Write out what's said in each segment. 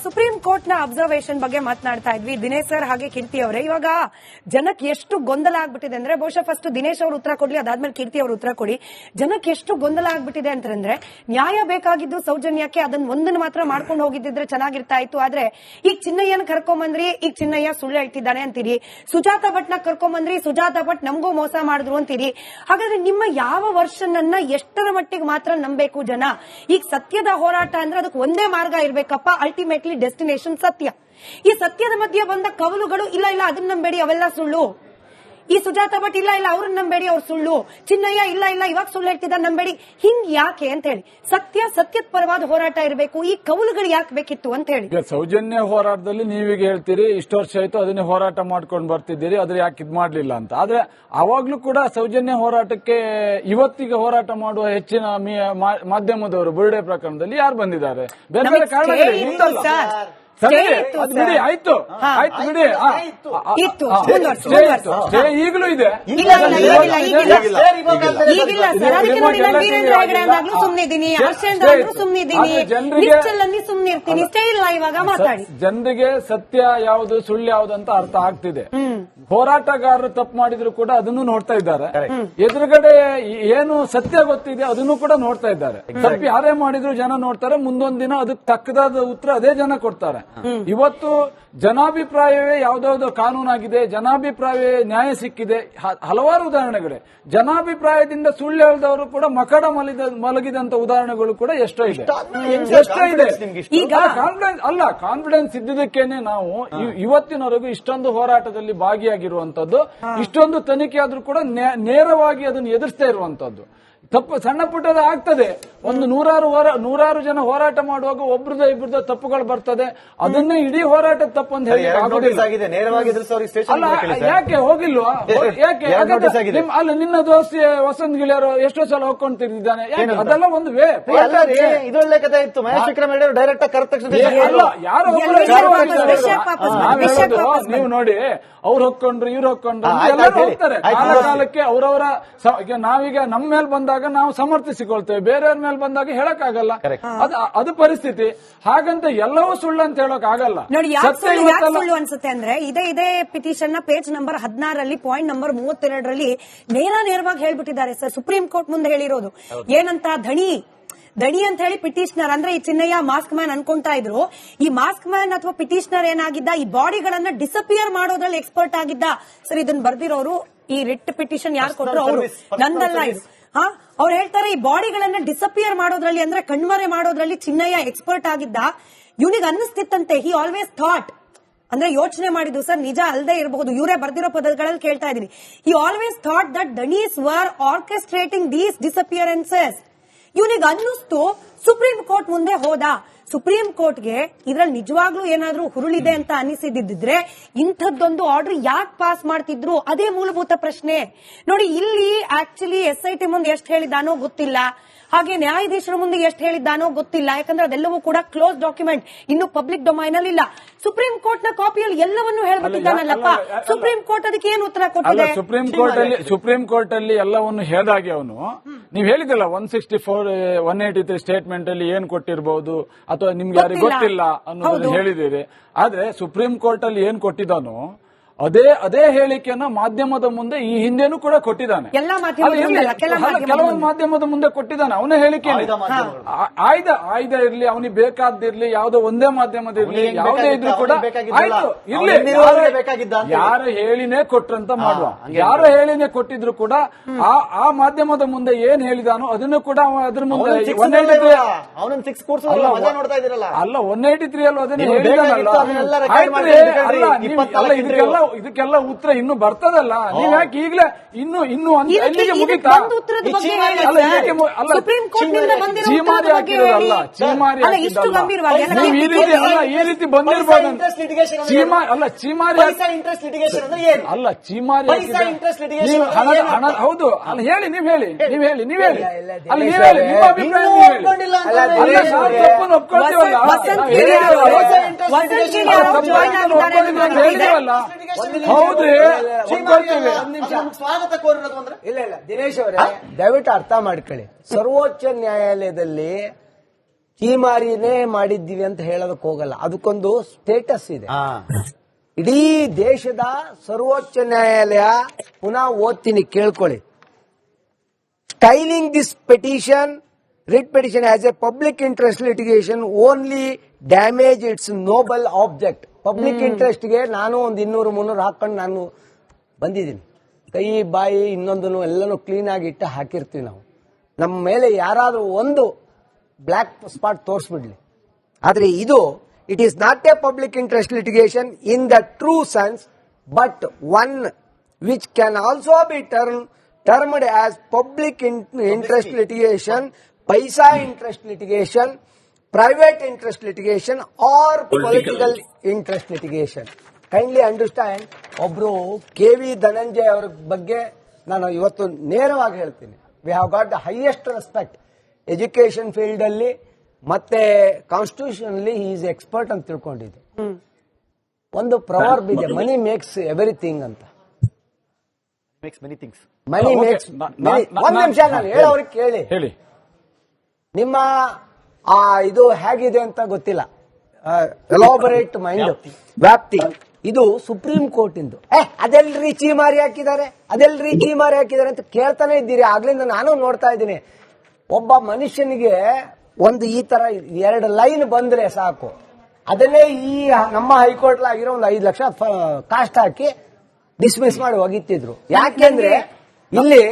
Supreme court ನ observation ಬಗ್ಗೆ ಮಾತನಾಡ್ತಾ ಇದ್ವಿ ದಿನೇಶ್ ಸರ್ ಹಾಗೆ ಕೀರ್ತಿ ಅವರೇ. ಇವಾಗ ಜನಕ್ಕೆ ಎಷ್ಟು ಗೊಂದಲ ಆಗ್ಬಿಟ್ಟಿದೆ ಅಂದ್ರೆ, ಬಹುಶಃ ಫಸ್ಟ್ ದಿನೇಶ್ ಅವರು ಉತ್ತರ ಕೊಡ್ಲಿ, ಅದಾದ್ಮೇಲೆ ಕೀರ್ತಿ ಅವರು ಉತ್ತರ ಕೊಡಿ. ಜನಕ್ಕೆ ಎಷ್ಟು ಗೊಂದಲ ಆಗ್ಬಿಟ್ಟಿದೆ ಅಂತಂದ್ರೆ, ನ್ಯಾಯ ಬೇಕಾಗಿದ್ದು ಸೌಜನ್ಯಕ್ಕೆ ಅದನ್ನ ಒಂದನ್ನು ಮಾತ್ರ ಮಾಡ್ಕೊಂಡು ಹೋಗಿದ್ದಿದ್ರೆ ಚೆನ್ನಾಗಿರ್ತಾ ಇತ್ತು. ಆದ್ರೆ ಈಗ ಚಿನ್ನಯ್ಯನ ಕರ್ಕೊಂಬಂದ್ರಿ, ಈಗ ಚಿನ್ನಯ್ಯ ಸುಳ್ಳು ಹೇಳ್ತಿದ್ದಾನೆ ಅಂತೀರಿ. ಸುಜಾತಾ ಭಟ್ನ ಕರ್ಕೊಂಬಂದ್ರಿ, ಸುಜಾತಾ ಭಟ್ ನಮಗೂ ಮೋಸ ಮಾಡಿದ್ರು ಅಂತೀರಿ. ಹಾಗಾದ್ರೆ ನಿಮ್ಮ ಯಾವ ವರ್ಷನ್ ಅನ್ನ ಎಷ್ಟರ ಮಟ್ಟಿಗೆ ಮಾತ್ರ ನಂಬೇಕು ಜನ? ಈಗ ಸತ್ಯದ ಹೋರಾಟ ಅಂದ್ರೆ ಅದಕ್ಕೆ ಒಂದೇ ಮಾರ್ಗ ಇರ್ಬೇಕಪ್ಪ, ಅಲ್ಟಿಮೇಟ್ಲಿ ಡೆಸ್ಟಿನೇಷನ್ ಸತ್ಯ. ಈ ಸತ್ಯದ ಮಧ್ಯೆ ಬಂದ ಕವಲುಗಳು ಇಲ್ಲ ಇಲ್ಲ ಅದನ್ನ ನಂಬೇಡಿ ಅವೆಲ್ಲ ಸುಳ್ಳು, ಈ ಸುಜಾತಾ ಭಟ್ ಇಲ್ಲ ಇಲ್ಲ ಅವ್ರನ್ನ ನಂಬೇಡಿ ಅವ್ರು ಸುಳ್ಳು, ಚಿನ್ನಯ್ಯ ಇಲ್ಲ ಇಲ್ಲ ಇವಾಗ ಸುಳ್ಳು ಹೇಳ್ತಿದ್ದ ನಂಬೇಡಿ, ಹಿಂಗ್ ಯಾಕೆ ಅಂತ ಹೇಳಿ ಸತ್ಯದ ಪರವಾದ ಹೋರಾಟ ಇರಬೇಕು. ಈ ಕವಲುಗಳು ಯಾಕೆ ಬೇಕಿತ್ತು ಅಂತ ಹೇಳಿ. ಸೌಜನ್ಯ ಹೋರಾಟದಲ್ಲಿ ನೀವೀಗ ಹೇಳ್ತೀರಿ ಇಷ್ಟು ವರ್ಷ ಆಯ್ತು ಅದನ್ನೇ ಹೋರಾಟ ಮಾಡ್ಕೊಂಡು ಬರ್ತಿದ್ದೀರಿ, ಅದ್ರ ಯಾಕೆ ಇದ್ ಮಾಡ್ಲಿಲ್ಲ ಅಂತ. ಆದ್ರೆ ಅವಾಗ್ಲೂ ಕೂಡ ಸೌಜನ್ಯ ಹೋರಾಟಕ್ಕೆ ಇವತ್ತಿಗೆ ಹೋರಾಟ ಮಾಡುವ ಹೆಚ್ಚಿನ ಮಾಧ್ಯಮದವರು ಬುರುಡೆ ಪ್ರಕರಣದಲ್ಲಿ ಯಾರು ಬಂದಿದ್ದಾರೆ? ಬೇರೆ ಬೇರೆ ಕಾರಣಗಳು ಇತ್ತಲ್ಲ. ಬಿಡಿ, ಆಯ್ತು ಬಿಡಿ, ಈಗಲೂ ಇದೆ. ಈಗಿಲ್ಲ ಸರ್, ಅದಕ್ಕೆ ನೋಡಿ ನಾನು ವೀರೇಂದ್ರ ಹೆಗಡೆ ಅಂದಾಗ್ಲೂ ಸುಮ್ನಿದ್ದೀನಿ, ಹರ್ಷೇಂದ್ರ ಅಂದ್ರೂ ಸುಮ್ನಿದ್ದೀನಿ, ನಿಶ್ಚಲಲ್ಲಿ ಸುಮ್ನಿರ್ತೀನಿ. ಸ್ಟೇ ಇಲ್ಲ ಇವಾಗ ಮಾತಾಡಿ. ಜನರಿಗೆ ಸತ್ಯ ಯಾವುದು ಸುಳ್ಳು ಯಾವುದು ಅಂತ ಅರ್ಥ ಆಗ್ತಿದೆ. ಹೋರಾಟಗಾರರು ತಪ್ಪು ಮಾಡಿದ್ರು ಕೂಡ ಅದನ್ನು ನೋಡ್ತಾ ಇದ್ದಾರೆ. ಎದುರುಗಡೆ ಏನು ಸತ್ಯ ಗೊತ್ತಿದೆ ಅದನ್ನು ಕೂಡ ನೋಡ್ತಾ ಇದ್ದಾರೆ. ತಪ್ಪು ಯಾರೇ ಮಾಡಿದ್ರು ಜನ ನೋಡ್ತಾರೆ. ಮುಂದೊಂದ್ ದಿನ ಅದಕ್ಕೆ ತಕ್ಕದಾದ ಉತ್ತರ ಅದೇ ಜನ ಕೊಡ್ತಾರೆ. ಇವತ್ತು ಜನಾಭಿಪ್ರಾಯವೇ ಯಾವ್ದಾವ್ದೋ ಕಾನೂನಾಗಿದೆ, ಜನಾಭಿಪ್ರಾಯವೇ ನ್ಯಾಯ ಸಿಕ್ಕಿದೆ. ಹಲವಾರು ಉದಾಹರಣೆಗಳಿವೆ. ಜನಾಭಿಪ್ರಾಯದಿಂದ ಸುಳ್ಳು ಹೇಳಿದವರು ಕೂಡ ಮಕಡ ಮಲಗಿದಂತ ಉದಾಹರಣೆಗಳು ಕೂಡ ಎಷ್ಟೋ ಇದೆ. ಕಾನ್ಫಿಡೆನ್ಸ್ ಇದ್ದಿದ್ದಕ್ಕೇನೆ ನಾವು ಇವತ್ತಿನವರೆಗೂ ಇಷ್ಟೊಂದು ಹೋರಾಟದಲ್ಲಿ ಭಾಗಿಯಾಗಿರುವಂತದ್ದು, ಇಷ್ಟೊಂದು ತನಿಖೆ ಆದ್ರೂ ಕೂಡ ನೇರವಾಗಿ ಅದನ್ನು ಎದುರಿಸ್ತಾ ಇರುವಂತದ್ದು. ತಪ್ಪು ಸಣ್ಣ ಪುಟ್ಟದ ಆಗ್ತದೆ. ಒಂದು ನೂರಾರು ಜನ ಹೋರಾಟ ಮಾಡುವಾಗ ಒಬ್ರದ ಇಬ್ಬರದ ತಪ್ಪುಗಳು ಬರ್ತದೆ. ಅದನ್ನೇ ಇಡೀ ಹೋರಾಟ ತಪ್ಪು ಅಂತ ಹೇಳಿ ಯಾಕೆ ಹೋಗಿಲ್ವಾ? ಯಾಕೆ ಅಲ್ಲ, ನಿನ್ನ ದೋಸ್ತಿ ವಸಂತ್ ಗಿಳಿಯರು ಎಷ್ಟೋ ಸಲ ಹೋಗ್ಕೊಂಡು ತಿರುಗಿದ್ದಾನೆ. ಅದೆಲ್ಲ ಒಂದು ವೇ. ಇದೊಳ್ಳೆ ಕಥೆ ಇತ್ತು. ಮಹೇಶ್ ವಿಕ್ರಮ್ ರೆಡ್ಡಿ ಡೈರೆಕ್ಟ್ ಆಗಿ ಕರೆದ ತಕ್ಷಣ ನೀವು ನೋಡಿ, ಅವ್ರು ಹೊಕ್ಕೊಂಡ್ರು ಇವ್ರು ಹೊಕ್ಕೊಂಡ್ರು ಎಲ್ಲರೂ ಹೋಗ್ತಾರೆ. ಕಾಲಕ್ಕೆ ಅವರವರ ನಾವೀಗ ನಮ್ಮ ಮೇಲೆ ಬಂದಾಗ ನಾವು ಸಮರ್ಥಿಸಿಕೊಳ್ತೇವೆ, ಬೇರೆಯವ್ರ ಮೇಲೆ ಬಂದಾಗ ಹೇಳಕ್ಕಾಗಲ್ಲ. ಅದು ಪರಿಸ್ಥಿತಿ. ಹಾಗಂತ ಎಲ್ಲವೂ ಸುಳ್ಳು ಅಂತ ಹೇಳಕ್ ಆಗಲ್ಲ. ನೋಡಿ, ಸುಳ್ಳು ಅನ್ಸುತ್ತೆ ಅಂದ್ರೆ ಇದೇ ಪಿಟಿಷನ್ ನ ಪೇಜ್ ನಂಬರ್ 16 ಪಾಯಿಂಟ್ ನಂಬರ್ 32 ನೇರವಾಗಿ ಹೇಳ್ಬಿಟ್ಟಿದ್ದಾರೆ ಸರ್. ಸುಪ್ರೀಂ ಕೋರ್ಟ್ ಮುಂದೆ ಹೇಳಿರೋದು ಏನಂತ, ದಣಿ ಅಂತ ಹೇಳಿ ಪಿಟಿಷನರ್ ಅಂದ್ರೆ ಈ ಚಿನ್ನಯ್ಯ ಮಾಸ್ಕ್ ಮ್ಯಾನ್ ಅನ್ಕೊಂತಾ ಇದ್ರು. ಈ ಮಾಸ್ಕ್ ಮ್ಯಾನ್ ಅಥವಾ ಪಿಟಿಷನರ್ ಏನಾಗಿದ್ದ, ಈ ಬಾಡಿಗಳನ್ನ ಡಿಸಪಿಯರ್ ಮಾಡೋದ್ರಲ್ಲಿ ಎಕ್ಸ್ಪರ್ಟ್ ಆಗಿದ್ದ. ಸರ್, ಇದನ್ನ ಬರ್ದಿರೋರು, ಈ ರಿಟ್ ಪಿಟಿಷನ್ ಯಾರು ಕೊಟ್ಟರು ಅವರು, ನಂದಲ್ಲ ಇದು. ಅವ್ರು ಹೇಳ್ತಾರೆ ಈ ಬಾಡಿಗಳನ್ನ ಡಿಸಪಿಯರ್ ಮಾಡೋದ್ರಲ್ಲಿ ಅಂದ್ರೆ ಕಣ್ಮರೆ ಮಾಡೋದ್ರಲ್ಲಿ ಚಿನ್ನಯ್ಯ ಎಕ್ಸ್ಪರ್ಟ್ ಆಗಿದ್ದ. ಇವನಿಗೆ ಅನ್ನಿಸ್ತಿತ್ತಂತೆ, ಹಿ ಆಲ್ವೇಸ್ ಥಾಟ್ ಅಂದ್ರೆ ಯೋಚನೆ ಮಾಡಿದ್ದು ಸರ್, ನಿಜ ಅಲ್ಲದೆ ಇರಬಹುದು, ಇವರೇ ಬರ್ದಿರೋ ಪದಗಳಲ್ಲಿ ಕೇಳ್ತಾ ಇದೀನಿ. He always thought that Danny's were orchestrating these disappearances. ಇವನಿಗೆ ಅನ್ನಿಸ್ತು, ಸುಪ್ರೀಂ ಕೋರ್ಟ್ ಮುಂದೆ ಹೋದ. ಸುಪ್ರೀಂ ಕೋರ್ಟ್ಗೆ ಇದ್ರಲ್ಲಿ ನಿಜವಾಗ್ಲೂ ಏನಾದ್ರೂ ಹುರುಳಿದೆ ಅಂತ ಅನಿಸಿದ್ರೆ ಇಂಥದ್ದೊಂದು ಆರ್ಡರ್ ಯಾಕೆ ಪಾಸ್ ಮಾಡ್ತಿದ್ರು? ಅದೇ ಮೂಲಭೂತ ಪ್ರಶ್ನೆ. ನೋಡಿ, ಇಲ್ಲಿ ಆಕ್ಚುಲಿ SIT ಮುಂದೆ ಎಷ್ಟು ಹೇಳಿದ್ದಾನೋ ಗೊತ್ತಿಲ್ಲ, ಹಾಗೆ ನ್ಯಾಯಾಧೀಶರ ಮುಂದೆ ಎಷ್ಟು ಹೇಳಿದ್ದಾನೋ ಗೊತ್ತಿಲ್ಲ. ಯಾಕಂದ್ರೆ ಅದೆಲ್ಲವೂ ಕೂಡ ಕ್ಲೋಸ್ ಡಾಕ್ಯುಮೆಂಟ್, ಇನ್ನು ಪಬ್ಲಿಕ್ ಡೊಮೈನ್ ಅಲ್ಲಿ ಇಲ್ಲ. ಸುಪ್ರೀಂ ಕೋರ್ಟ್ ನ ಕಾಪಿಯಲ್ಲಿ ಎಲ್ಲವನ್ನೂ ಹೇಳ್ಬಿಟ್ಟಿದ್ದಾನಲ್ಲಪ್ಪ. ಸುಪ್ರೀಂ ಕೋರ್ಟ್ ಅದಕ್ಕೆ ಏನು ಉತ್ತರ ಕೊಟ್ಟಿದೆ? ಸುಪ್ರೀಂ ಕೋರ್ಟ್ ಅಲ್ಲಿ ಎಲ್ಲವನ್ನು ಹೇಳಿದಾಗೆ ಅವನು, ನೀವು ಹೇಳಿದಿಲ್ಲ 164 183 ಸ್ಟೇಟ್ಮೆಂಟ್ ಅಲ್ಲಿ ಏನ್ ಕೊಟ್ಟಿರಬಹುದು ಅಥವಾ ನಿಮ್ಗೆ ಯಾರಿಗೆ ಗೊತ್ತಿಲ್ಲ ಅನ್ನೋದನ್ನು ಹೇಳಿದ್ದೀರಿ. ಆದ್ರೆ ಸುಪ್ರೀಂ ಕೋರ್ಟ್ ಅಲ್ಲಿ ಏನ್ ಕೊಟ್ಟಿದ್ದಾನೋ ಅದೇ ಹೇಳಿಕೆಯನ್ನ ಮಾಧ್ಯಮದ ಮುಂದೆ ಈ ಹಿಂದೆನೂ ಕೂಡ ಕೊಟ್ಟಿದ್ದಾನೆ. ಕೆಲವೊಂದು ಮಾಧ್ಯಮದ ಮುಂದೆ ಕೊಟ್ಟಿದ್ದಾನೆ. ಅವನ ಹೇಳಿಕೆ ಆಯ್ದ ಇರ್ಲಿ, ಅವನಿಗೆ ಬೇಕಾದಿರ್ಲಿ, ಯಾವುದೋ ಒಂದೇ ಮಾಧ್ಯಮದ ಇರ್ಲಿ, ಯಾವುದೇ ಇದ್ರೂ ಕೂಡ ಆಯ್ತು ಇರ್ಲಿ, ಯಾರ ಹೇಳಿನೇ ಕೊಟ್ರಂತ ಮಾಡುವ. ಯಾರ ಹೇಳಿನೇ ಕೊಟ್ಟಿದ್ರು ಕೂಡ ಆ ಮಾಧ್ಯಮದ ಮುಂದೆ ಏನ್ ಹೇಳಿದಾನೋ ಅದನ್ನು ಕೂಡ ಅದ್ರ ಮುಂದೆ ಅಲ್ಲ 183 ಅಲ್ಲೂ ಅದನ್ನ ಹೇಳಿದಾನಲ್ಲ. ಇದಕ್ಕೆಲ್ಲ ಉತ್ತರ ಇನ್ನು ಬರ್ತದಲ್ಲ. ನೀವ್ ಯಾಕೆ ಈಗಲೇ ಇನ್ನು ಎಲ್ಲಿಗೆ ಮುಗಿತಾ? ಚೀಮಾರಿ ಹಾಕಿರೋದಲ್ಲ, ಚೀಮಾರಿ ಈ ರೀತಿ ಬಂದಿರ್ಬೋದು. ಚೀಮಾರಿ ಅಲ್ಲ, ಚೀಮಾರಿ ಹಣ ಹೌದು ಅಲ್ಲ. ಹೇಳಿ ನೀವ್ ಹೇಳಿ ಅಲ್ಲ, ನೀವ್ ಹೇಳಿ ನಿಮ್ಮ ಅಭಿಪ್ರಾಯ ಹೇಳಿವಲ್ಲ. ಹೌದ್ರಿ, ಸ್ವಾಗತ ಕೋರಿರೋದು ಅಂದ್ರೆ ಇಲ್ಲ ದಿನೇಶ್ ಅವರೇ, ದಯವಿಟ್ಟು ಅರ್ಥ ಮಾಡ್ಕೊಳ್ಳಿ. ಸರ್ವೋಚ್ಚ ನ್ಯಾಯಾಲಯದಲ್ಲಿ ಚೀಮಾರಿನೇ ಮಾಡಿದ್ದೀವಿ ಅಂತ ಹೇಳೋದಕ್ಕೆ ಹೋಗಲ್ಲ. ಅದಕ್ಕೊಂದು ಸ್ಟೇಟಸ್ ಇದೆ. ಇಡೀ ದೇಶದ ಸರ್ವೋಚ್ಚ ನ್ಯಾಯಾಲಯ, ಪುನಃ ಓದ್ತೀನಿ ಕೇಳ್ಕೊಳ್ಳಿ, styling this petition writ petition as a public interest litigation only damage its noble object. Public ಇಂಟ್ರೆಸ್ಟ್ಗೆ ನಾನು ಒಂದು 200-300 ಹಾಕೊಂಡು ನಾನು ಬಂದಿದ್ದೀನಿ. ಕೈ ಬಾಯಿ ಇನ್ನೊಂದನ್ನು ಎಲ್ಲನೂ ಕ್ಲೀನ್ ಆಗಿ ಇಟ್ಟು ಹಾಕಿರ್ತೀವಿ ನಾವು. ನಮ್ಮ ಮೇಲೆ ಯಾರಾದ್ರೂ ಒಂದು ಬ್ಲ್ಯಾಕ್ ಸ್ಪಾಟ್ ತೋರಿಸ್ಬಿಡ್ಲಿ. ಆದ್ರೆ ಇದು it is not A public interest litigation in the true sense, but one which can also be termed as public interest litigation, paisa interest litigation, private interest litigation or political interest litigation. Kindly understand, ಒಬ್ರು KV Dhananjaya ಅವರ ಬಗ್ಗೆ ನಾನು ಇವತ್ತು ನೇರವಾಗಿ ಹೇಳ್ತೀನಿ. We have got the highest respect education field ಅಲ್ಲಿ ಮತ್ತೆ constitution ಅಲ್ಲಿ ಹಿ ಈಸ್ ಎಕ್ಸ್ಪರ್ಟ್ ಅಂತ ತಿಳ್ಕೊಂಡಿದ್ದೆ. ಒಂದು ಪ್ರವರ್ಬ್ ಇದೆ, ಮನಿ ಮೇಕ್ಸ್ ಎವ್ರಿಥಿಂಗ್ ಅಂತ. ಮನಿ ಮೇಕ್ಸ್ ಒಂದ್ ನಿಮಿಷ ನಾನು ಹೇಳೋರಿಗೆ ಕೇಳಿ. ಹೇಳಿ. ನಿಮ್ಮ ಇದು ಹೇಗಿದೆ ಅಂತ ಗೊತ್ತಿಲ್ಲ, ಎಲಾಬರೇಟ್ ಮೈಂಡ್ ವ್ಯಾಪ್ತಿ. ಇದು ಸುಪ್ರೀಂ ಕೋರ್ಟ್ ಇಂದು ಅದೆಲ್ರಿ ಚೀಮಾರಿ ಹಾಕಿದ್ದಾರೆ, ಅದೆಲ್ರಿ ಚೀಮಾರಿ ಹಾಕಿದ್ದಾರೆ ಅಂತ ಕೇಳ್ತಾನೆ ಇದ್ದೀರಿ. ಆಗ್ಲಿಂದ ನಾನು ನೋಡ್ತಾ ಇದ್ದೀನಿ. ಒಬ್ಬ ಮನುಷ್ಯನಿಗೆ ಒಂದು ಈ ತರ 2 ಲೈನ್ ಬಂದ್ರೆ ಸಾಕು, ಅದನ್ನೇ ಈ ನಮ್ಮ ಹೈಕೋರ್ಟ್ ಆಗಿರೋ ಒಂದು 5 ಲಕ್ಷ ಕಾಸ್ಟ್ ಹಾಕಿ ಡಿಸ್ಮಿಸ್ ಮಾಡಿ ಒಗಿತಿದ್ರು. ಯಾಕೆಂದ್ರೆ ಇಲ್ಲಿ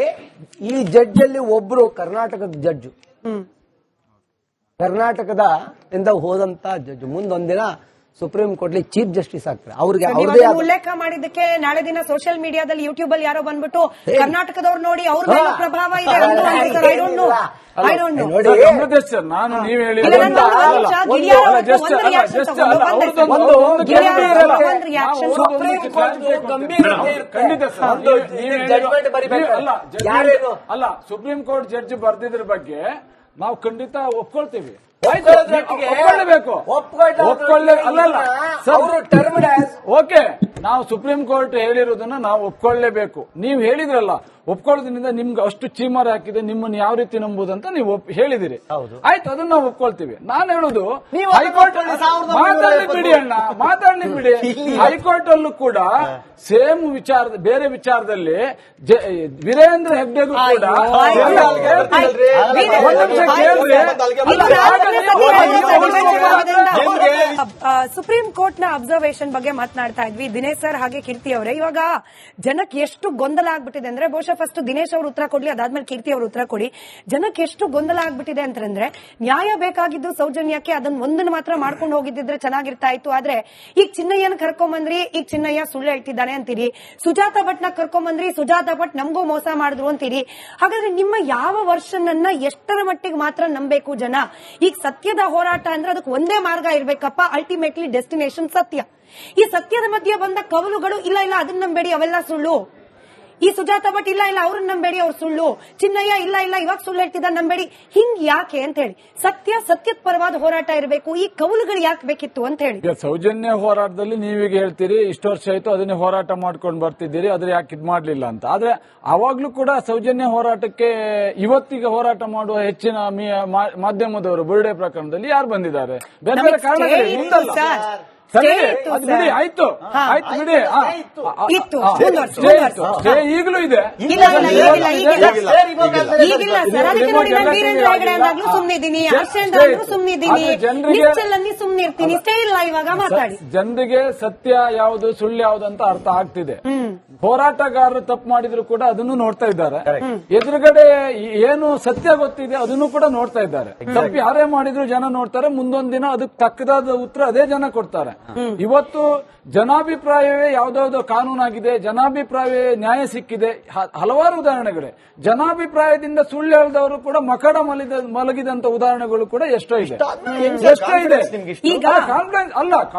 ಈ ಜಡ್ಜ್ ಅಲ್ಲಿ ಒಬ್ರು ಕರ್ನಾಟಕದ ಜಡ್ಜು, ಕರ್ನಾಟಕದ ಇಂದ ಹೋದಂತ ಜಡ್ಜ್ ಮುಂದೊಂದಿನ ಸುಪ್ರೀಂ ಕೋರ್ಟ್ ಚೀಫ್ ಜಸ್ಟಿಸ್ ಆಗ್ತಾರೆ. ಅವ್ರಿಗೆ ಅವ್ರದೇ ಉಲ್ಲೇಖ ಮಾಡಿದ್ದಕ್ಕೆ ನಾಳೆ ದಿನ ಸೋಷಿಯಲ್ ಮೀಡಿಯಾದಲ್ಲಿ ಯೂಟ್ಯೂಬ್ ಅಲ್ಲಿ ಯಾರೋ ಬಂದ್ಬಿಟ್ಟು ಕರ್ನಾಟಕದವ್ರು ನೋಡಿ ಅವ್ರ ಮೇಲೆ ಪ್ರಭಾವ ಇದೆ. ನಾನು ನೀವು ಹೇಳಿ ಅಲ್ಲ, ಸುಪ್ರೀಂ ಕೋರ್ಟ್ ಜಡ್ಜ್ ಬರ್ದಿದ್ರ ಬಗ್ಗೆ ನಾವು ಖಂಡಿತ ಒಪ್ಕೊಳ್ತೀವಿ. ಒಪ್ಕೊಳ್ಳೇಬೇಕು. ಓಕೆ, ನಾವು ಸುಪ್ರೀಂ ಕೋರ್ಟ್ ಹೇಳಿರೋದನ್ನ ನಾವು ಒಪ್ಕೊಳ್ಳೇಬೇಕು. ನೀವು ಹೇಳಿದ್ರಲ್ಲ, ಒಪ್ಕೊಳ್ಳೋದ್ರಿಂದ ನಿಮ್ಗೆ ಅಷ್ಟು ಚೀಮಾರಿ ಹಾಕಿದೆ, ನಿಮ್ಮನ್ನು ಯಾವ ರೀತಿ ನಂಬುದಂತ ನೀವು ಹೇಳಿದಿರಿ. ಆಯ್ತು, ಅದನ್ನ ನಾವು ಒಪ್ಕೊಳ್ತೀವಿ. ನಾನು ಹೇಳುದು ಹೈಕೋರ್ಟ್ ಮಾತಾಡ್ಲಿ ಬಿಡಿ ಅಣ್ಣ, ಮಾತಾಡ್ಲಿ ಬಿಡಿ. ಹೈಕೋರ್ಟ್ ಅಲ್ಲೂ ಕೂಡ ಸೇಮ್ ವಿಚಾರ, ಬೇರೆ ವಿಚಾರದಲ್ಲಿ ವೀರೇಂದ್ರ ಹೆಗ್ಡೆಗೂ ಕೂಡ ಸುಪ್ರೀಂ ಕೋರ್ಟ್ ನ ಅಬ್ಸರ್ವೇಷನ್ ಬಗ್ಗೆ ಮಾತನಾಡ್ತಾ ಇದ್ವಿ ದಿನೇಶ್ ಸರ್ ಹಾಗೆ ಕೀರ್ತಿ ಅವರೇ. ಇವಾಗ ಜನಕ್ಕೆ ಎಷ್ಟು ಗೊಂದಲ ಆಗ್ಬಿಟ್ಟಿದೆ ಅಂದ್ರೆ, ಬಹುಶಃ ಫಸ್ಟ್ ದಿನೇಶ್ ಅವರು ಉತ್ತರ ಕೊಡ್ಲಿ, ಅದಾದ್ಮೇಲೆ ಕೀರ್ತಿ ಅವರು ಉತ್ತರ ಕೊಡಿ. ಜನಕ್ಕೆ ಎಷ್ಟು ಗೊಂದಲ ಆಗ್ಬಿಟ್ಟಿದೆ ಅಂತಂದ್ರೆ, ನ್ಯಾಯ ಬೇಕಾಗಿದ್ದು ಸೌಜನ್ಯಕ್ಕೆ ಅದನ್ನ ಒಂದನ್ನು ಮಾತ್ರ ಮಾಡ್ಕೊಂಡು ಹೋಗಿದ್ದಿದ್ರೆ ಚೆನ್ನಾಗಿರ್ತಾ ಇತ್ತು. ಆದ್ರೆ ಈಗ ಚಿನ್ನಯ್ಯನ ಕರ್ಕೊಂಬಂದ್ರಿ, ಈಗ ಚಿನ್ನಯ್ಯ ಸುಳ್ಳು ಹೇಳ್ತಿದ್ದಾನೆ ಅಂತೀರಿ. ಸುಜಾತ ಭಟ್ನ ಕರ್ಕೊಂಬಂದ್ರಿ, ಸುಜಾತ ಭಟ್ ನಮಗೂ ಮೋಸ ಮಾಡಿದ್ರು ಅಂತೀರಿ. ಹಾಗಾದ್ರೆ ನಿಮ್ಮ ಯಾವ ವರ್ಷನ್ ಅನ್ನ ಎಷ್ಟರ ಮಟ್ಟಿಗೆ ಮಾತ್ರ ನಂಬಬೇಕು ಜನ? ಈಗ ಸತ್ಯದ ಹೋರಾಟ ಅಂದ್ರೆ ಅದಕ್ಕೆ ಒಂದೇ ಮಾರ್ಗ ಇರ್ಬೇಕಪ್ಪ, ಅಲ್ಟಿಮೇಟ್ಲಿ ಡೆಸ್ಟಿನೇಷನ್ ಸತ್ಯ. ಈ ಸತ್ಯದ ಮಧ್ಯೆ ಬಂದ ಕವಲುಗಳು ಇಲ್ಲ ಇಲ್ಲ ಅದನ್ನ ನಂಬೇಡಿ, ಅವೆಲ್ಲ ಸುಳ್ಳು. ಈ ಸುಜಾತ ಭಟ್ ಇಲ್ಲ ಇಲ್ಲ ಅವ್ರನ್ನ ನಂಬೇಡಿ, ಅವ್ರು ಸುಳ್ಳು. ಚಿನ್ನಯ್ಯ ಇಲ್ಲ ಇಲ್ಲ ಇವಾಗ ಸುಳ್ಳು ಹೇಳ್ತಿದ್ದ ನಂಬೇಡಿ. ಹಿಂಗ್ ಯಾಕೆ ಅಂತ ಹೇಳಿ, ಸತ್ಯದ ಪರವಾದ ಹೋರಾಟ ಇರಬೇಕು. ಈ ಕವಲುಗಳು ಯಾಕೆ ಬೇಕಿತ್ತು ಅಂತ ಹೇಳಿ. ಸೌಜನ್ಯ ಹೋರಾಟದಲ್ಲಿ ನೀವೀಗ ಹೇಳ್ತೀರಿ ಇಷ್ಟು ವರ್ಷ ಆಯ್ತು ಅದನ್ನೇ ಹೋರಾಟ ಮಾಡ್ಕೊಂಡು ಬರ್ತಿದ್ದೀರಿ, ಅದ್ರ ಯಾಕೆ ಇದ್ ಮಾಡ್ಲಿಲ್ಲ ಅಂತ. ಆದ್ರೆ ಅವಾಗ್ಲೂ ಕೂಡ ಸೌಜನ್ಯ ಹೋರಾಟಕ್ಕೆ ಇವತ್ತಿಗೆ ಹೋರಾಟ ಮಾಡುವ ಹೆಚ್ಚಿನ ಮಾಧ್ಯಮದವರು ಬುರ್ಡೆ ಪ್ರಕರಣದಲ್ಲಿ ಯಾರು ಬಂದಿದ್ದಾರೆ? ಬೇರೆ ಬೇರೆ ಕಾರಣಗಳಿಂದಲ್ಲ. ಸರಿ, ಅದು ಬಿಡಿ, ಆಯ್ತು ಆಯ್ತು ಬಿಡಿ. ಈಗಲೂ ಇದೆ. ಈಗಿಲ್ಲ ಸರ್, ಅದಕ್ಕೆ ನೋಡಿ ನಾನು ವೀರೇಂದ್ರ ಹೆಗಡೆ ಅಂದಾಗ್ಲೂ ಸುಮ್ನಿದ್ದೀನಿ, ಹರ್ಷೇಂದ್ರ ಅಂದ್ರೂ ಸುಮ್ನಿದ್ದೀನಿ, ನಿಶ್ಚಲಲ್ಲಿ ಸುಮ್ನಿರ್ತೀನಿ. ಸ್ಟೇ ಇಲ್ಲ ಇವಾಗ ಮಾತಾಡಿ. ಜನರಿಗೆ ಸತ್ಯ ಯಾವುದು ಸುಳ್ಳು ಯಾವುದು ಅಂತ ಅರ್ಥ ಆಗ್ತಿದೆ. ಹೋರಾಟಗಾರರು ತಪ್ಪು ಮಾಡಿದ್ರು ಕೂಡ ಅದನ್ನು ನೋಡ್ತಾ ಇದ್ದಾರೆ. ಎದುರುಗಡೆ ಏನು ಸತ್ಯ ಗೊತ್ತಿದೆ ಅದನ್ನು ಕೂಡ ನೋಡ್ತಾ ಇದ್ದಾರೆ. ತಪ್ಪು ಯಾರೇ ಮಾಡಿದ್ರು ಜನ ನೋಡ್ತಾರೆ. ಮುಂದೊಂದ್ ದಿನ ಅದಕ್ಕೆ ತಕ್ಕದಾದ ಉತ್ತರ ಅದೇ ಜನ ಕೊಡ್ತಾರೆ. ಇವತ್ತು ಜನಾಭಿಪ್ರಾಯವೇ ಯಾವ್ದಾವ್ದೋ ಕಾನೂನಾಗಿದೆ, ಜನಾಭಿಪ್ರಾಯವೇ ನ್ಯಾಯ ಸಿಕ್ಕಿದೆ. ಹಲವಾರು ಉದಾಹರಣೆಗಳಿವೆ. ಜನಾಭಿಪ್ರಾಯದಿಂದ ಸುಳ್ಳು ಹೇಳಿದವರು ಕೂಡ ಮಕಡ ಮಲಗಿದಂತ ಉದಾಹರಣೆಗಳು ಕೂಡ ಎಷ್ಟೋ ಇದೆ.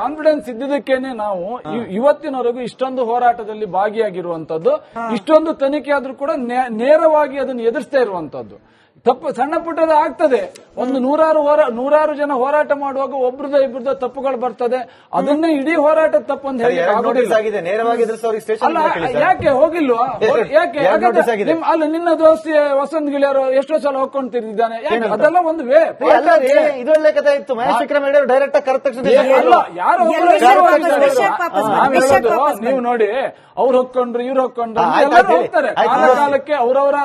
ಕಾನ್ಫಿಡೆನ್ಸ್ ಇದ್ದಿದ್ದಕ್ಕೇನೆ ನಾವು ಇವತ್ತಿನವರೆಗೂ ಇಷ್ಟೊಂದು ಹೋರಾಟದಲ್ಲಿ ಭಾಗಿಯಾಗಿರುವಂತದ್ದು, ಇಷ್ಟೊಂದು ತನಿಖೆ ಆದ್ರೂ ಕೂಡ ನೇರವಾಗಿ ಅದನ್ನು ಎದುರಿಸ್ತಾ ಇರುವಂತದ್ದು. ತಪ್ಪು ಸಣ್ಣ ಪುಟ್ಟದ ಆಗ್ತದೆ. ಒಂದು ನೂರಾರು ಜನ ಹೋರಾಟ ಮಾಡುವಾಗ ಒಬ್ರದ ಇಬ್ಬರದ ತಪ್ಪುಗಳು ಬರ್ತದೆ. ಅದನ್ನೇ ಇಡೀ ಹೋರಾಟ ತಪ್ಪು ಅಂತ ಹೇಳಿ ಆಗೋದಿಲ್ಲ. ನೇರವಾಗಿ ಎದುರಿಸೋರಿಗೆ ಸ್ಟೇಷನ್ ಅಲ್ಲ, ಯಾಕೆ ಹೋಗಿಲ್ವಾ? ಯಾಕೆ ಅಲ್ಲ, ನಿನ್ನ ದೋಸ್ತಿ ವಸಂತ್ ಗಿಳಿಯರು ಎಷ್ಟೋ ಸಲ ಹೋಗ್ಕೊಂಡು ತಿರುಗಿದ್ದಾನೆ. ಅದೆಲ್ಲ ಒಂದು ವೇ. ಇದೊಳ್ಳೆ ಕಥೆ ಇತ್ತು. ಮಹೇಶ್ ವಿಕ್ರಮ್ ಹೆಗಡೆ ಡೈರೆಕ್ಟ್ ಆಗಿ ಕರೆದ ತಕ್ಷಣ ಅಲ್ಲ, ಯಾರು ನೀವು ನೋಡಿ, ಅವ್ರು ಹೊಕ್ಕೊಂಡ್ರು ಇವ್ರು ಹೊಕ್ಕೊಂಡ್ರು ಎಲ್ಲರೂ ಹೋಗ್ತಾರೆ. ಕಾಲಕ್ಕೆ ಅವರವರ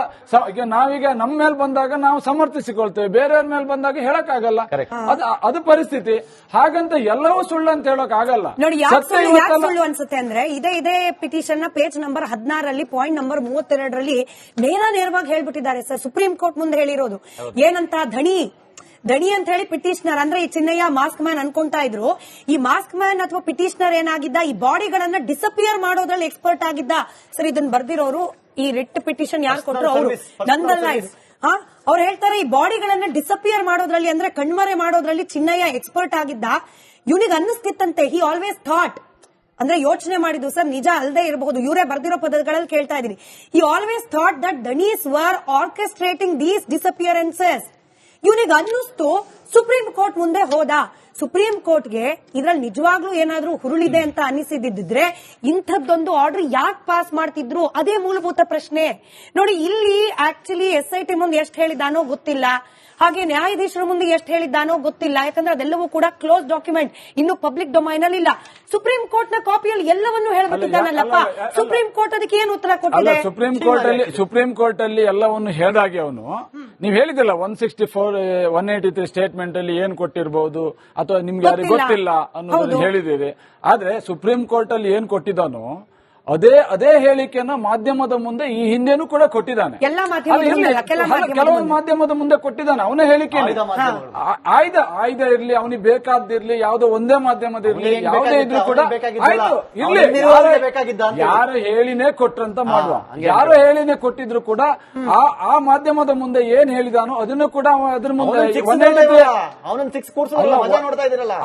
ನಾವೀಗ ನಮ್ಮ ಮೇಲೆ ಬಂದಾಗ ನಾವು ಸಮರ್ಥಿಸಿಕೊಳ್ತೇವೆ, ಬೇರೆಯವ್ರ ಮೇಲೆ ಬಂದಾಗ ಹೇಳಕ್ಕಾಗಲ್ಲ. ಅದು ಪರಿಸ್ಥಿತಿ. ಹಾಗಂತ ಎಲ್ಲವೂ ಸುಳ್ಳು ಅಂತ ಹೇಳಕ್ ಆಗಲ್ಲ. ನೋಡಿ, ಯಾಕೆ ಸುಳ್ಳು ಅನ್ಸುತ್ತೆ ಅಂದ್ರೆ ಇದೇ ಪಿಟಿಷನ್ ನ ಪೇಜ್ ನಂಬರ್ 16ರಲ್ಲಿ ಪಾಯಿಂಟ್ ನಂಬರ್ 32ರಲ್ಲಿ ನೇರವಾಗಿ ಹೇಳ್ಬಿಟ್ಟಿದ್ದಾರೆ ಸರ್. ಸುಪ್ರೀಂ ಕೋರ್ಟ್ ಮುಂದೆ ಹೇಳಿರೋದು ಏನಂತ, ದಣಿ ಅಂತ ಹೇಳಿ ಪಿಟಿಷನರ್ ಅಂದ್ರೆ ಈ ಚಿನ್ನಯ್ಯ ಮಾಸ್ಕ್ ಮ್ಯಾನ್ ಅನ್ಕೊಂತಾ ಇದ್ರು. ಈ ಮಾಸ್ಕ್ ಮ್ಯಾನ್ ಅಥವಾ ಪಿಟಿಷನರ್ ಏನಾಗಿದ್ದ, ಈ ಬಾಡಿಗಳನ್ನ ಡಿಸಪಿಯರ್ ಮಾಡೋದ್ರಲ್ಲಿ ಎಕ್ಸ್ಪರ್ಟ್ ಆಗಿದ್ದ ಸರ್. ಇದನ್ನ ಬರ್ದಿರೋರು, ಈ ರಿಟ್ ಪಿಟಿಷನ್ ಯಾರು ಕೊಟ್ಟರು ಅವರು, ನಂದಲ್ಲ ಇದು. ಅವ್ರು ಹೇಳ್ತಾರೆ ಈ ಬಾಡಿಗಳನ್ನ ಡಿಸಪಿಯರ್ ಮಾಡೋದ್ರಲ್ಲಿ ಅಂದ್ರೆ ಕಣ್ಮರೆ ಮಾಡೋದ್ರಲ್ಲಿ ಚಿನ್ನಯ್ಯ ಎಕ್ಸ್ಪರ್ಟ್ ಆಗಿದ್ದ. ಇವನಿಗೆ ಅನ್ನಿಸ್ತಿತ್ತಂತೆ, ಹಿ ಆಲ್ವೇಸ್ ಥಾಟ್ ಅಂದ್ರೆ ಯೋಚನೆ ಮಾಡಿದ್ದು ಸರ್, ನಿಜ ಅಲ್ಲದೆ ಇರಬಹುದು, ಇವರೇ ಬರ್ದಿರೋ ಪದಗಳಲ್ಲಿ ಕೇಳ್ತಾ ಇದೀನಿ. He always thought that Danny's were orchestrating these disappearances. ಇವನಿಗೆ ಅನ್ನಿಸ್ತು, ಸುಪ್ರೀಂ ಕೋರ್ಟ್ ಮುಂದೆ ಹೋದ. ಸುಪ್ರೀಂ ಕೋರ್ಟ್ಗೆ ಇದ್ರಲ್ಲಿ ನಿಜವಾಗ್ಲೂ ಏನಾದ್ರೂ ಹುರುಳಿದೆ ಅಂತ ಅನಿಸಿದ್ರೆ ಇಂಥದ್ದೊಂದು ಆರ್ಡರ್ ಯಾಕೆ ಪಾಸ್ ಮಾಡ್ತಿದ್ರು, ಅದೇ ಮೂಲಭೂತ ಪ್ರಶ್ನೆ. ನೋಡಿ, ಇಲ್ಲಿ ಆಕ್ಚುಲಿ SIT ಮುಂದೆ ಎಷ್ಟು ಹೇಳಿದ್ದಾನೋ ಗೊತ್ತಿಲ್ಲ, ಹಾಗೆ ನ್ಯಾಯಾಧೀಶರ ಮುಂದೆ ಎಷ್ಟು ಹೇಳಿದ್ದಾನೋ ಗೊತ್ತಿಲ್ಲ. ಯಾಕಂದ್ರೆ ಅದೆಲ್ಲವೂ ಕೂಡ ಕ್ಲೋಸ್ ಡಾಕ್ಯುಮೆಂಟ್, ಇನ್ನು ಪಬ್ಲಿಕ್ ಡೊಮೈನ್ ಅಲ್ಲಿ ಇಲ್ಲ. ಸುಪ್ರೀಂ ಕೋರ್ಟ್ ನ ಕಾಪಿಯಲ್ಲಿ ಎಲ್ಲವನ್ನೂ ಹೇಳ್ಬಿಟ್ಟಿದ್ದಾನಲ್ಲಪ್ಪ. ಸುಪ್ರೀಂ ಕೋರ್ಟ್ ಅದಕ್ಕೆ ಏನು ಉತ್ತರ ಕೊಟ್ಟಿದೆ? ಸುಪ್ರೀಂ ಕೋರ್ಟ್ ಅಲ್ಲಿ ಎಲ್ಲವನ್ನು ಹೇಳಿದಾಗೆ ಅವನು, ನೀವ್ ಹೇಳಿದಿಲ್ಲ 164 183 ಸ್ಟೇಟ್ಮೆಂಟ್ ಅಲ್ಲಿ ಏನ್ ಕೊಟ್ಟಿರಬಹುದು ಅಥವಾ ನಿಮ್ಗೆ ಯಾರಿಗೆ ಗೊತ್ತಿಲ್ಲ ಅನ್ನೋದನ್ನ ಹೇಳಿದ್ದೀರಿ. ಆದ್ರೆ ಸುಪ್ರೀಂ ಕೋರ್ಟ್ ಅಲ್ಲಿ ಏನ್ ಕೊಟ್ಟಿದ್ದಾನೋ ಅದೇ ಹೇಳಿಕೆಯನ್ನ ಮಾಧ್ಯಮದ ಮುಂದೆ ಈ ಹಿಂದೆನೂ ಕೂಡ ಕೊಟ್ಟಿದ್ದಾನೆ. ಕೆಲವು ಮಾಧ್ಯಮದ ಮುಂದೆ ಕೊಟ್ಟಿದ್ದಾನೆ ಅವನ ಹೇಳಿಕೆ. ಆಯ್ದ ಇರ್ಲಿ, ಅವನಿಗೆ ಬೇಕಾದಿರ್ಲಿ, ಯಾವುದೋ ಒಂದೇ ಮಾಧ್ಯಮದಿರ್ಲಿ, ಯಾವುದೇ ಇದ್ರೂ ಕೂಡ ಆಯ್ತು ಇರ್ಲಿ. ಯಾರು ಹೇಳಿನೇ ಕೊಟ್ರಂತ ಮಾಡುವ, ಯಾರು ಹೇಳಿನೇ ಕೊಟ್ಟಿದ್ರು ಕೂಡ ಆ ಮಾಧ್ಯಮದ ಮುಂದೆ ಏನ್ ಹೇಳಿದಾನೋ ಅದನ್ನು ಕೂಡ ಅದ್ರ ಮುಂದೆ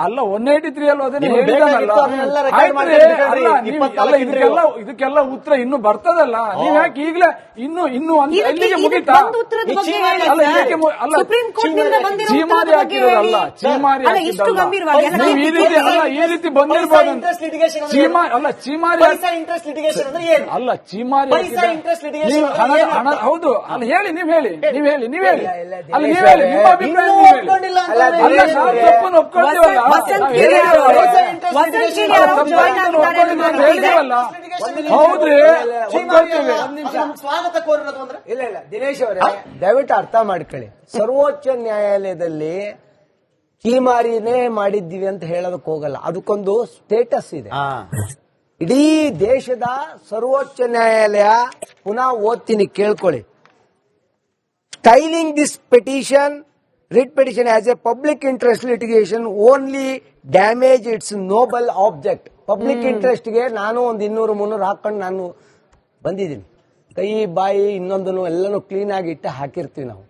ಅಲ್ಲ 183 ಅಲ್ಲೂ ಅದನ್ನ ಹೇಳಿದಾನಲ್ಲ. ಇದಕ್ಕೆಲ್ಲ ಉತ್ತರ ಇನ್ನು ಬರ್ತದಲ್ಲ. ನೀವ್ ಯಾಕೆ ಈಗಲೇ ಇನ್ನು ಎಲ್ಲಿಗೆ ಮುಗಿತಾ? ಚೀಮಾರಿ ಹಾಕಿರೋದಲ್ಲ, ಚೀಮಾರಿ ಈ ರೀತಿ ಬಂದಿರ್ಬೋದಂತ. ಚೀಮಾರಿ ಅಲ್ಲ, ಚೀಮಾರಿ ನೀವು ಹಣ ಹೌದು ಅಲ್ಲ, ಹೇಳಿ ನೀವ್ ಹೇಳಿ ಅಲ್ಲ, ನೀವ್ ಹೇಳಿ ನಿಮ್ಮ ಅಭಿಪ್ರಾಯ ತಪ್ಪನ್ನು ಒಪ್ಕೊಳ್ತೀವಲ್ಲ. ಹೌದ್ರಿ, ಸ್ವಾಗತ ಕೋರಿರೋದು ಅಂದ್ರೆ ಇಲ್ಲ ದಿನೇಶ್ ಅವರೇ, ದಯವಿಟ್ಟು ಅರ್ಥ ಮಾಡ್ಕೊಳ್ಳಿ. ಸರ್ವೋಚ್ಚ ನ್ಯಾಯಾಲಯದಲ್ಲಿ ಚೀಮಾರಿನೇ ಮಾಡಿದ್ದೀವಿ ಅಂತ ಹೇಳೋದಕ್ಕೆ ಹೋಗಲ್ಲ, ಅದಕ್ಕೊಂದು ಸ್ಟೇಟಸ್ ಇದೆ. ಇಡೀ ದೇಶದ ಸರ್ವೋಚ್ಚ ನ್ಯಾಯಾಲಯ, ಪುನಃ ಓದ್ತೀನಿ ಕೇಳ್ಕೊಳ್ಳಿ. Styling this petition, writ petition as a public interest litigation only damage its noble object. Public ಇಂಟ್ರೆಸ್ಟ್ಗೆ ನಾನು ಒಂದು 200-300 ಹಾಕೊಂಡು ನಾನು ಬಂದಿದ್ದೀನಿ. ಕೈ ಬಾಯಿ ಇನ್ನೊಂದನ್ನು ಎಲ್ಲನೂ ಕ್ಲೀನ್ ಆಗಿ ಇಟ್ಟು ಹಾಕಿರ್ತೀವಿ ನಾವು.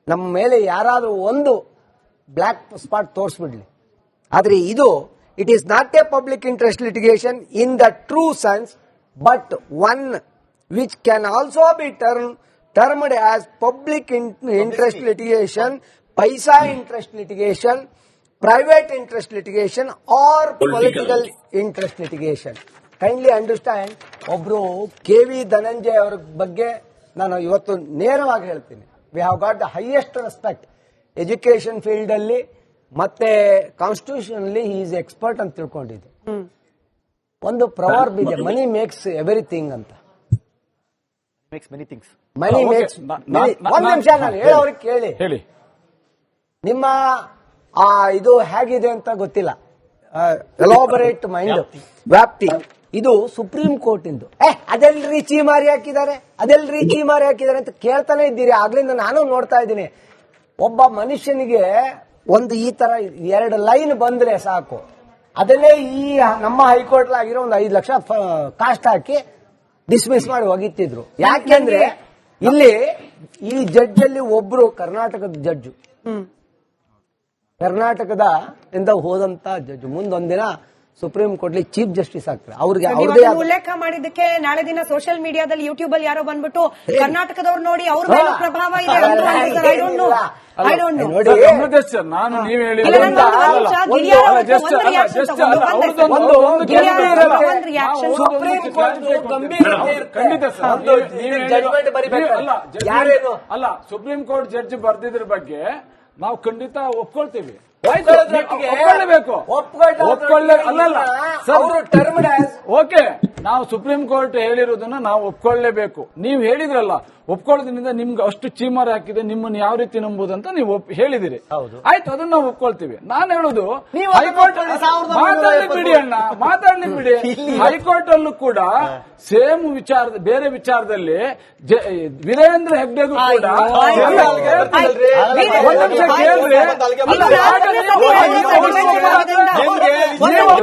ನಮ್ಮ ಮೇಲೆ ಯಾರಾದರೂ ಒಂದು ಬ್ಲ್ಯಾಕ್ ಸ್ಪಾಟ್ ತೋರಿಸ್ಬಿಡ್ಲಿ. ಆದರೆ ಇದು it is not A public interest litigation in the true sense, but one which can also be termed as public interest litigation, paisa interest litigation, private interest litigation or political interest litigation. Kindly understand, ಒಬ್ರು KV Dhananjaya ಅವರ ಬಗ್ಗೆ ನಾನು ಇವತ್ತು ನೇರವಾಗಿ ಹೇಳ್ತೀನಿ. We have got the highest respect education field ಅಲ್ಲಿ, ಮತ್ತೆ constitution ಅಲ್ಲಿ ಹಿ ಈಸ್ ಎಕ್ಸ್ಪರ್ಟ್ ಅಂತ ತಿಳ್ಕೊಂಡಿದ್ದೆ. ಒಂದು ಪ್ರವರ್ಬ್ ಇದೆ, ಮನಿ ಮೇಕ್ಸ್ ಎವ್ರಿಥಿಂಗ್ ಅಂತ. ಮನಿ ಮೇಕ್ಸ್ ಒಂದ್ ನಿಮಿಷ ನಾನು ಹೇಳೋರಿಗೆ ಕೇಳಿ. ಹೇಳಿ. ನಿಮ್ಮ ಇದು ಹೇಗಿದೆ ಅಂತ ಗೊತ್ತಿಲ್ಲ, ಎಲಾಬರೇಟ್ ಮೈಂಡ್ ವ್ಯಾಪ್ತಿ. ಇದು ಸುಪ್ರೀಂ ಕೋರ್ಟ್ ಇಂದು. ಅದೆಲ್ರಿ ಚೀಮಾರಿ ಹಾಕಿದ್ದಾರೆ, ಅದೆಲ್ರಿ ಚೀಮಾರಿ ಹಾಕಿದ್ದಾರೆ ಅಂತ ಕೇಳ್ತಾನೆ ಇದ್ದೀರಿ ಆಗ್ಲಿಂದ. ನಾನು ನೋಡ್ತಾ ಇದ್ದೀನಿ, ಒಬ್ಬ ಮನುಷ್ಯನಿಗೆ ಒಂದು ಈ ತರ 2 ಲೈನ್ ಬಂದ್ರೆ ಸಾಕು, ಅದನ್ನೇ ಈ ನಮ್ಮ ಹೈಕೋರ್ಟ್ ಆಗಿರೋ ಒಂದು 5 ಲಕ್ಷ ಕಾಸ್ಟ್ ಹಾಕಿ ಡಿಸ್ಮಿಸ್ ಮಾಡಿ ಹೋಗಿತ್ತಿದ್ರು. ಯಾಕೆಂದ್ರೆ ಇಲ್ಲಿ ಈ ಜಡ್ಜ್ ಅಲ್ಲಿ ಒಬ್ರು ಕರ್ನಾಟಕದ ಜಡ್ಜು, ಕರ್ನಾಟಕದ ಇಂದ ಹೋದಂತ ಜಡ್ಜು. ಮುಂದೊಂದಿನ ಸುಪ್ರೀಂ ಕೋರ್ಟ್ ಚೀಫ್ ಜಸ್ಟಿಸ್ ಆಗ್ತಾರೆ. ಅವ್ರಿಗೆ ನೀವು ಅವ್ರದೇ ಅದನ್ನ ಉಲ್ಲೇಖ ಮಾಡಿದ್ದಕ್ಕೆ ನಾಳೆ ದಿನ ಸೋಷಿಯಲ್ ಮೀಡಿಯಾದಲ್ಲಿ ಯೂಟ್ಯೂಬ್ ಅಲ್ಲಿ ಯಾರೋ ಬಂದ್ಬಿಟ್ಟು ಕರ್ನಾಟಕದವ್ರು ನೋಡಿ ಅವ್ರ ಮೇಲೆ ಪ್ರಭಾವ ಇದೆ ಐ ಡೋಂಟ್ ನೋ. ನೋಡಿ, ಬ್ರಹ್ಮದೇಶ್ ಸರ್, ನಾನು ನೀವು ಹೇಳಿ ಇಲ್ಲ, ನಾನು ಒಂದು ನಿಮಿಷ, ಗಿರಿಯಾರ ಅವ್ರದ್ದು ಒಂದು reaction ತಗೊಂಡು ಒಂದು reaction. ಸುಪ್ರೀಂ ಕೋರ್ಟ್ ಗಂಭೀರತೆ ಇರುತ್ತೆ. ಖಂಡಿತ ಸರ್. ಒಂದು judgment ಬರಿಬೇಕಲ್ಲ. ಯಾರೇನು ಅಲ್ಲ, ಸುಪ್ರೀಂ ಕೋರ್ಟ್ ಜಡ್ಜ್ ಬರ್ದಿದ್ರ ಬಗ್ಗೆ ನಾವು ಖಂಡಿತ ಒಪ್ಕೊಳ್ತೀವಿ. ಒಪ್ಕೊಳ್ಳೇಬೇಕು. ಅಲ್ಲಲ್ಲ ಸರ್, ಓಕೆ, ನಾವು ಸುಪ್ರೀಂ ಕೋರ್ಟ್ ಹೇಳಿರೋದನ್ನ ನಾವು ಒಪ್ಕೊಳ್ಳೇಬೇಕು. ನೀವು ಹೇಳಿದ್ರಲ್ಲ, ಒಪ್ಕೊಳ್ಳೋದ್ರಿಂದ ನಿಮ್ಗೆ ಅಷ್ಟು ಚೀಮಾರಿ ಹಾಕಿದೆ, ನಿಮ್ಮನ್ನ ಯಾವ ರೀತಿ ನಂಬುದಂತ ನೀವು ಹೇಳಿದಿರಿ. ಆಯ್ತು, ಅದನ್ನ ನಾವು ಒಪ್ಕೊಳ್ತೀವಿ. ನಾನು ಹೇಳುದು ಹೈಕೋರ್ಟ್ ಮಾತಾಡ್ಲಿ ಬಿಡಿ ಅಣ್ಣ, ಮಾತಾಡ್ಲಿ ಬಿಡಿ. ಹೈಕೋರ್ಟ್ ಅಲ್ಲೂ ಕೂಡ ಸೇಮ್ ವಿಚಾರ, ಬೇರೆ ವಿಚಾರದಲ್ಲಿ ವೀರೇಂದ್ರ ಹೆಗ್ಡೆಗೂ ಕೂಡ ಒಂದ್ ನಿಮಿಷ ಕೇಳ್ರಿ.